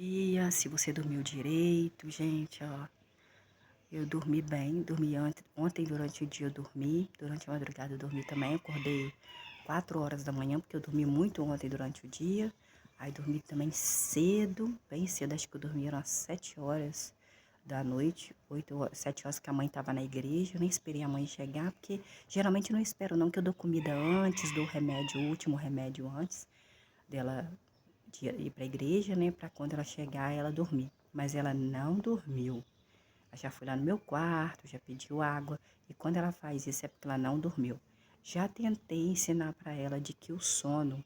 Dia, se você dormiu direito, gente, ó. Eu dormi bem, dormi ontem durante o dia eu dormi, durante a madrugada eu dormi também, acordei 4 horas da manhã, porque eu dormi muito ontem durante o dia. Aí dormi também cedo, bem cedo, acho que eu dormi às 7 horas da noite, 8 horas, 7 horas que a mãe estava na igreja, eu nem esperei a mãe chegar, porque geralmente eu não espero não, que eu dou comida antes, dou remédio, o último remédio antes dela de ir para a igreja, né, para quando ela chegar ela dormir. Mas ela não dormiu. Ela já foi lá no meu quarto, já pediu água, e quando ela faz isso é porque ela não dormiu. Já tentei ensinar para ela de que o sono,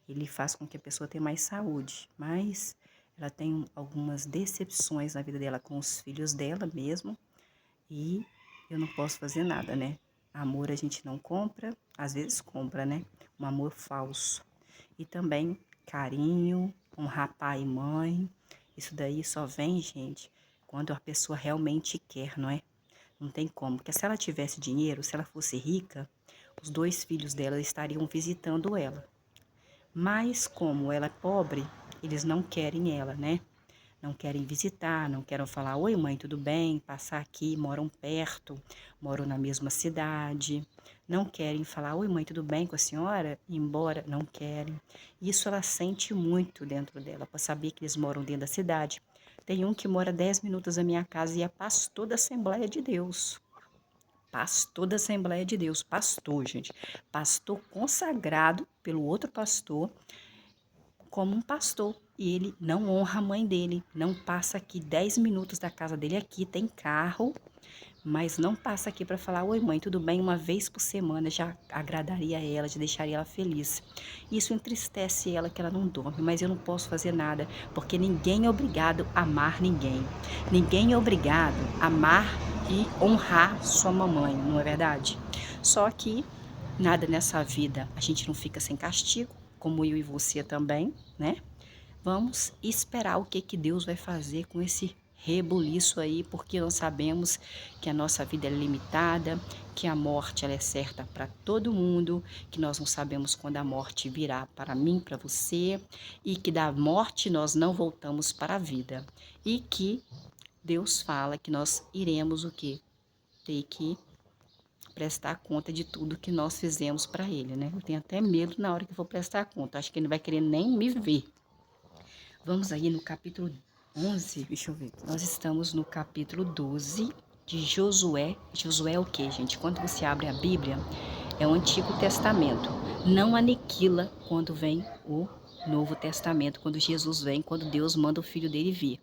ele faz com que a pessoa tenha mais saúde, mas ela tem algumas decepções na vida dela com os filhos dela mesmo, e eu não posso fazer nada, né? Amor a gente não compra, às vezes compra, né? Um amor falso. E também carinho, honrar pai e mãe. Isso daí só vem, gente, quando a pessoa realmente quer, não é? Não tem como. Porque se ela tivesse dinheiro, se ela fosse rica, os dois filhos dela estariam visitando ela. Mas como ela é pobre, eles não querem ela, né? Não querem visitar, não querem falar: oi, mãe, tudo bem? Passar aqui, moram perto, moram na mesma cidade. Não querem falar: oi, mãe, tudo bem com a senhora? Ir embora, não querem. Isso ela sente muito dentro dela, para saber que eles moram dentro da cidade. Tem um que mora 10 minutos da minha casa e é pastor da Assembleia de Deus. Pastor da Assembleia de Deus, pastor, gente. Pastor consagrado pelo outro pastor como um pastor. E ele não honra a mãe dele, não passa aqui 10 minutos da casa dele aqui, tem carro, mas não passa aqui para falar: oi mãe, tudo bem? Uma vez por semana já agradaria ela, já deixaria ela feliz. Isso entristece ela, que ela não dorme, mas eu não posso fazer nada, porque ninguém é obrigado a amar ninguém. Ninguém é obrigado a amar e honrar sua mamãe, não é verdade? Só que nada nessa vida a gente não fica sem castigo, como eu e você também, né? Vamos esperar o que que Deus vai fazer com esse rebuliço aí, porque nós sabemos que a nossa vida é limitada, que a morte ela é certa para todo mundo, que nós não sabemos quando a morte virá para mim, para você, e que da morte nós não voltamos para a vida. E que Deus fala que nós iremos o quê? Ter que prestar conta de tudo que nós fizemos para ele, né? Eu tenho até medo na hora que eu vou prestar conta. Acho que ele não vai querer nem me ver. Vamos aí no capítulo 11, deixa eu ver. Nós estamos no capítulo 12 de Josué. Josué é o quê, gente? Quando você abre a Bíblia, é o Antigo Testamento. Não aniquila quando vem o Novo Testamento, quando Jesus vem, quando Deus manda o Filho dele vir.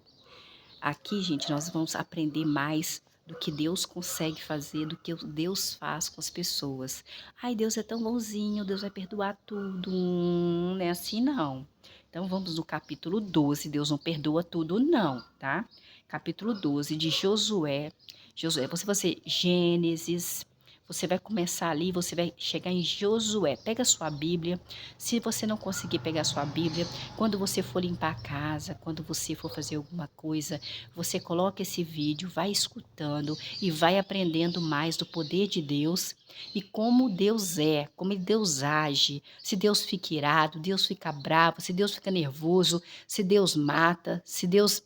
Aqui, gente, nós vamos aprender mais do que Deus consegue fazer, do que Deus faz com as pessoas. Ai, Deus é tão bonzinho, Deus vai perdoar tudo. Não é assim, não. Então, vamos no capítulo 12. Deus não perdoa tudo, não, tá? Capítulo 12 de Josué. Josué, você, Gênesis, você vai começar ali, você vai chegar em Josué. Pega a sua Bíblia. Se você não conseguir pegar a sua Bíblia, quando você for limpar a casa, quando você for fazer alguma coisa, você coloca esse vídeo, vai escutando e vai aprendendo mais do poder de Deus e como Deus é, como Deus age. Se Deus fica irado, Deus fica bravo, se Deus fica nervoso, se Deus mata, se Deus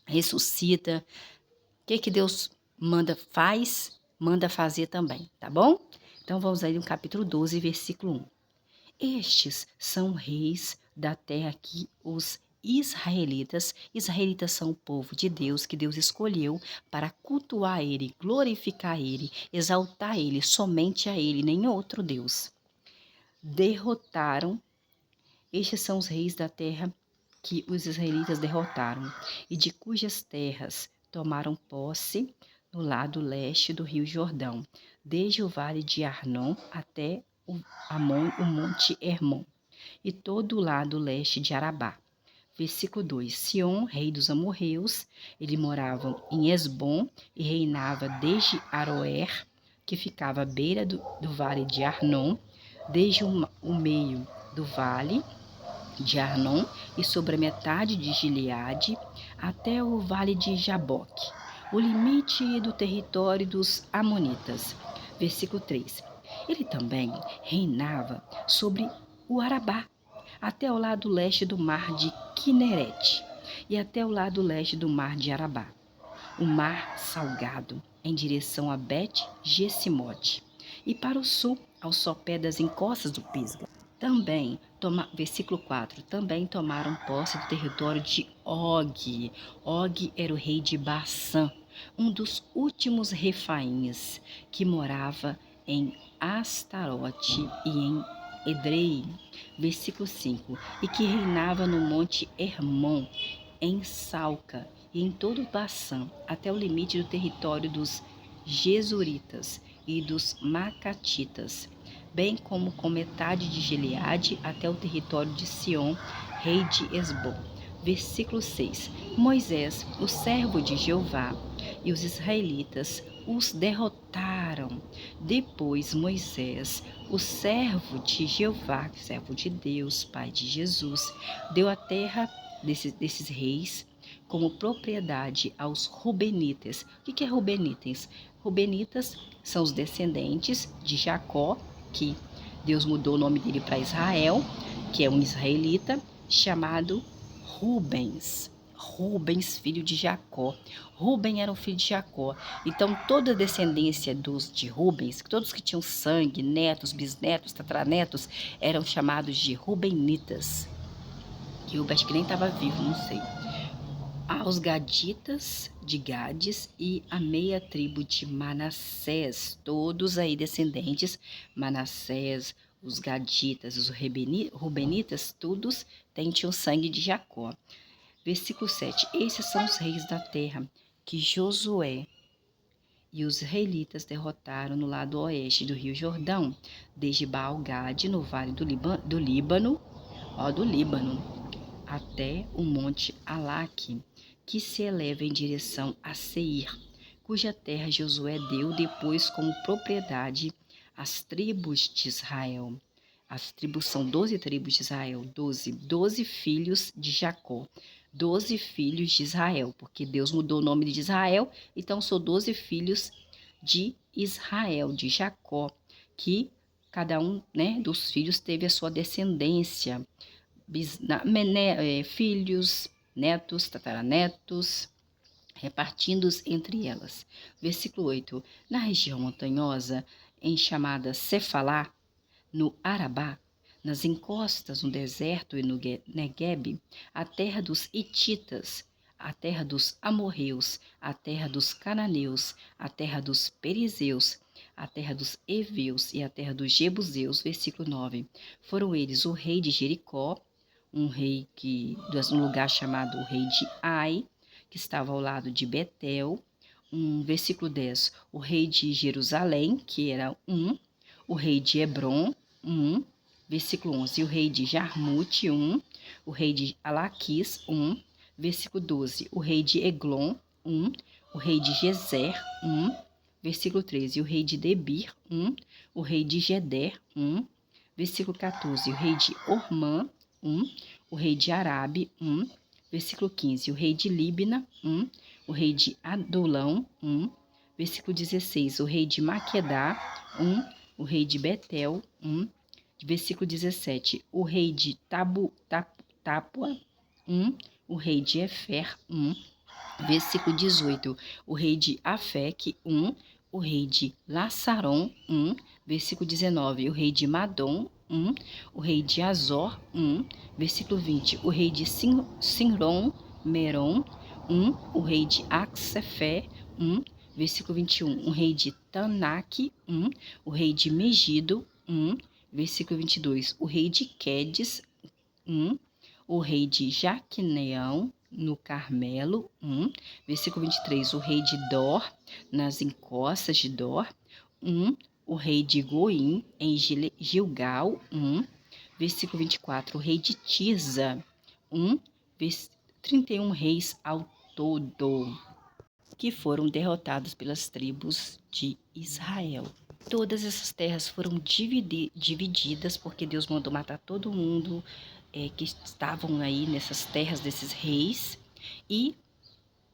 ressuscita. O que que Deus manda fazer também, tá bom? Então vamos aí no capítulo 12, versículo 1. Estes são reis da terra que os israelitas são o povo de Deus, que Deus escolheu para cultuar Ele, glorificar Ele, exaltar Ele, somente a Ele, nem outro Deus. Derrotaram, estes são os reis da terra que os israelitas derrotaram, e de cujas terras tomaram posse no lado leste do rio Jordão, desde o vale de Arnon até o monte Hermon, e todo o lado leste de Arabá. Versículo 2. Sion, rei dos amorreus, ele morava em Esbom e reinava desde Aroer, que ficava à beira do vale de Arnon, desde o meio do vale de Arnon e sobre a metade de Gileade, até o vale de Jaboque, o limite do território dos Amonitas. Versículo 3. Ele também reinava sobre o Arabá, até o lado leste do mar de Quinerete. e até o lado leste do mar de Arabá, o mar salgado, em direção a Bet-Gesimote, e para o sul, ao sopé das encostas do Pisga. Versículo 4, também tomaram posse do território de Og. Og era o rei de Bassã, um dos últimos refaíns, que morava em Astarote e em Edrei. Versículo 5, e que reinava no monte Hermon, em Salca e em todo o Bassã, até o limite do território dos Gesuritas e dos Macatitas, bem como com metade de Gileade até o território de Sion, rei de Esbom. Versículo 6. Moisés, o servo de Jeová, e os israelitas os derrotaram. Depois Moisés, o servo de Jeová, servo de Deus, pai de Jesus, deu a terra desses reis como propriedade aos Rubenitas. O que é Rubenitas? Rubenitas são os descendentes de Jacó, que Deus mudou o nome dele para Israel, que é um israelita chamado Rubens. Rubens, filho de Jacó. Rubem era o filho de Jacó. Então, toda a descendência de Rubens, todos que tinham sangue, netos, bisnetos, tataranetos, eram chamados de Rubenitas. Que eu acho que nem estava vivo, não sei. Aos Gaditas de Gades e a meia tribo de Manassés, todos aí descendentes, Manassés, os Gaditas, os Rubenitas, todos tinham sangue de Jacó. Versículo 7, esses são os reis da terra que Josué e os israelitas derrotaram no lado oeste do rio Jordão, desde Baal-Gade, no vale do Líbano, até o monte Alaque, que se eleva em direção a Seir, cuja terra Josué deu depois como propriedade às tribos de Israel. As tribos são 12 tribos de Israel, 12 filhos de Jacó, 12 filhos de Israel, porque Deus mudou o nome de Israel, então são 12 filhos de Israel, de Jacó, que cada um, né, dos filhos teve a sua descendência, filhos, netos, tataranetos, repartindo-os entre elas. Versículo 8. Na região montanhosa, em chamada Cefalá, no Arabá, nas encostas, no deserto e no Negueb, a terra dos Hititas, a terra dos amorreus, a terra dos cananeus, a terra dos perizeus, a terra dos heveus e a terra dos jebuseus. Versículo 9. Foram eles o rei de Jericó, um lugar chamado o rei de Ai, que estava ao lado de Betel. Versículo 10, o rei de Jerusalém, que era o rei de Hebron, versículo 11, o rei de Jarmute, o rei de Alaquis, versículo 12, o rei de Eglon, o rei de Gezer, versículo 13, o rei de Debir, o rei de Geder, versículo 14, o rei de Ormã, o rei de Arabe, versículo 15, o rei de Líbina, o rei de Adulão, versículo 16, o rei de Maquedá, o rei de Betel, versículo 17, o rei de Tapua, o rei de Efer, versículo 18, o rei de Afec, o rei de Lassaron, versículo 19, o rei de Madom, o rei de Azor, versículo 20, o rei de Sinron, Meron, o rei de Axefé, versículo 21, o rei de Tanak, o rei de Megido, versículo 22, o rei de Quedes, o rei de Jaqueneão, no Carmelo, versículo 23, o rei de Dor, nas encostas de Dor, o rei de Goim, em Gilgal, versículo 24, o rei de Tirza, 31 reis ao todo, que foram derrotados pelas tribos de Israel. Todas essas terras foram divididas porque Deus mandou matar todo mundo que estavam aí nessas terras desses reis e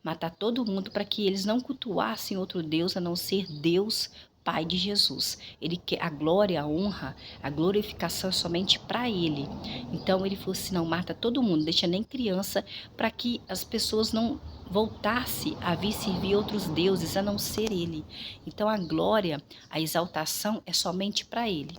matar todo mundo para que eles não cultuassem outro Deus a não ser Deus Pai de Jesus. Ele quer a glória, a honra, a glorificação é somente para ele. Então ele falou assim: não, mata todo mundo, deixa nem criança, para que as pessoas não voltassem a vir servir outros deuses a não ser ele. Então a glória, a exaltação é somente para ele.